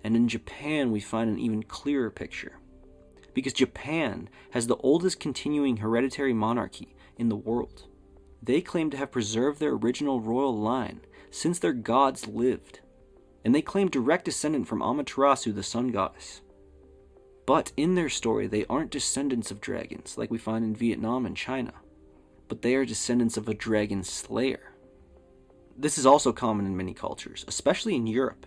And in Japan, we find an even clearer picture. Because Japan has the oldest continuing hereditary monarchy in the world. They claim to have preserved their original royal line since their gods lived. And they claim direct descent from Amaterasu, the sun goddess. But in their story, they aren't descendants of dragons like we find in Vietnam and China, but they are descendants of a dragon slayer. This is also common in many cultures, especially in Europe.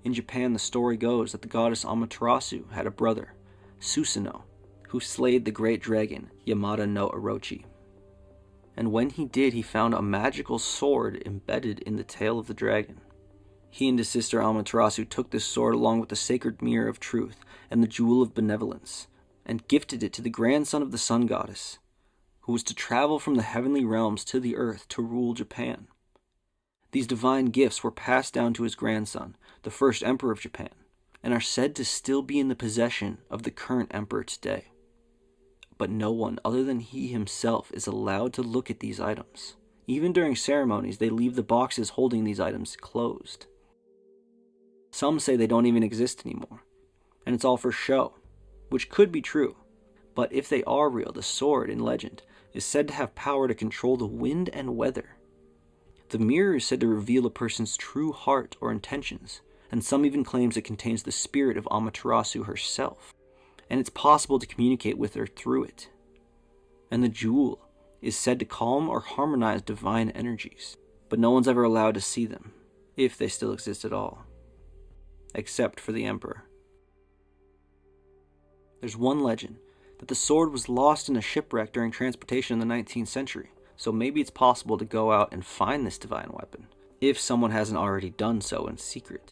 In Japan, the story goes that the goddess Amaterasu had a brother, Susanoo, who slayed the great dragon Yamada no Orochi. And when he did, he found a magical sword embedded in the tail of the dragon. He and his sister Amaterasu took this sword along with the sacred mirror of truth and the jewel of benevolence, and gifted it to the grandson of the sun goddess, who was to travel from the heavenly realms to the earth to rule Japan. These divine gifts were passed down to his grandson, the first emperor of Japan, and are said to still be in the possession of the current emperor today. But no one other than he himself is allowed to look at these items. Even during ceremonies, they leave the boxes holding these items closed. Some say they don't even exist anymore, and it's all for show, which could be true. But if they are real, the sword in legend is said to have power to control the wind and weather. The mirror is said to reveal a person's true heart or intentions, and some even claims it contains the spirit of Amaterasu herself, and it's possible to communicate with her through it. And the jewel is said to calm or harmonize divine energies, but no one's ever allowed to see them, if they still exist at all. Except for the emperor. There's one legend that the sword was lost in a shipwreck during transportation in the 19th century, so maybe it's possible to go out and find this divine weapon, if someone hasn't already done so in secret.